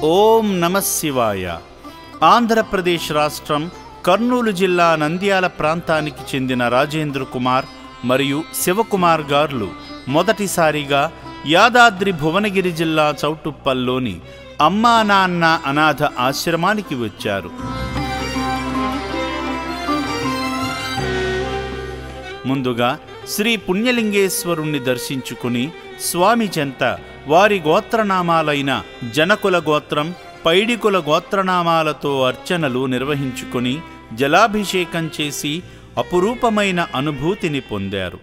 ఓం నమః శివాయ. ఆంధ్రప్రదేశ్ రాష్ట్రం కర్నూలు జిల్లా నంద్యాల ప్రాంతానికి చెందిన రాజేంద్ర కుమార్ మరియు శివకుమార్ గారు మొదటిసారిగా యాదాద్రి భువనగిరి జిల్లా చౌటుప్పల్లోని అమ్మా నాన్న అనాథ ఆశ్రమానికి వచ్చారు. ముందుగా శ్రీ పుణ్యలింగేశ్వరుణ్ణి దర్శించుకుని స్వామి చెంత వారి గోత్రనామాలైన జనకుల గోత్రం, పైడికుల గోత్రనామాలతో అర్చనలు నిర్వహించుకుని జలాభిషేకం చేసి అపురూపమైన అనుభూతిని పొందారు.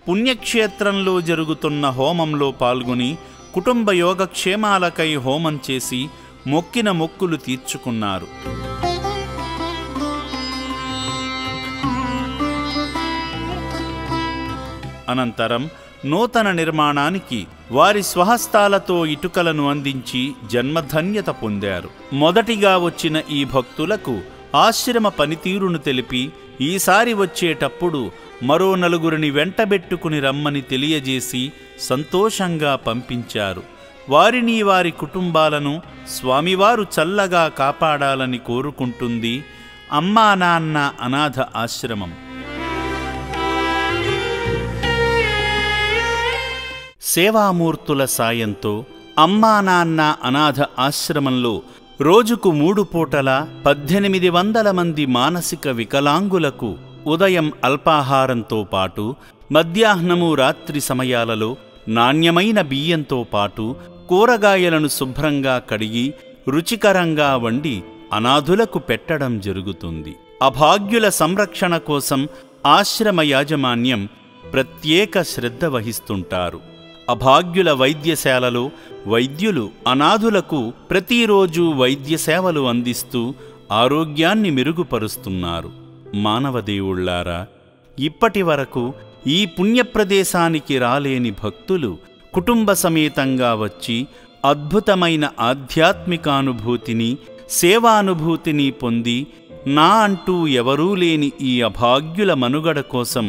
పుణ్యక్షేత్రంలో జరుగుతున్న హోమంలో పాల్గొని కుటుంబ యోగక్షేమాలకై హోమం చేసి మొక్కిన మొక్కులు తీర్చుకున్నారు. అనంతరం నూతన నిర్మాణానికి వారి స్వహస్తాలతో ఇటుకలను అందించి జన్మధన్యత పొందారు. మొదటిగా వచ్చిన ఈ భక్తులకు ఆశ్రమ పనితీరును తెలిపి ఈసారి వచ్చేటప్పుడు మరో నలుగురిని వెంటబెట్టుకుని రమ్మని తెలియజేసి సంతోషంగా పంపించారు. వారిని వారి కుటుంబాలను స్వామివారు చల్లగా కాపాడాలని కోరుకుంటుంది అమ్మా నాన్న అనాథ ఆశ్రమం. సేవామూర్తుల సాయంతో అమ్మా నాన్న అనాథ ఆశ్రమంలో రోజుకు 3 పూటల 1800 మంది మానసిక వికలాంగులకు ఉదయం అల్పాహారంతో పాటు మధ్యాహ్నము రాత్రి సమయాలలో నాణ్యమైన బియ్యంతో పాటు కూరగాయలను శుభ్రంగా కడిగి రుచికరంగా వండి అనాథులకు పెట్టడం జరుగుతుంది. అభాగ్యుల సంరక్షణ కోసం ఆశ్రమ యాజమాన్యం ప్రత్యేక శ్రద్ధ వహిస్తుంటారు. అభాగ్యుల వైద్యశాలలో వైద్యులు అనాథులకు ప్రతిరోజు వైద్య సేవలు అందిస్తూ ఆరోగ్యాన్ని మెరుగుపరుస్తున్నారు. మానవదేవుళ్లారా, ఇప్పటి వరకు ఈ పుణ్యప్రదేశానికి రాలేని భక్తులు కుటుంబ సమేతంగా వచ్చి అద్భుతమైన ఆధ్యాత్మికానుభూతిని, సేవానుభూతిని పొంది నా అంటూ ఎవరూ లేని ఈ అభాగ్యుల మనుగడ కోసం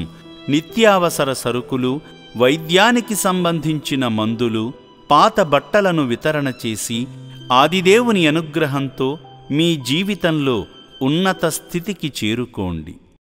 నిత్యావసర సరుకులు, వైద్యానికి సంబంధించిన మందులు, పాత బట్టలను వితరణ చేసి ఆదిదేవుని అనుగ్రహంతో మీ జీవితంలో ఉన్నత స్థితికి చేరుకోండి.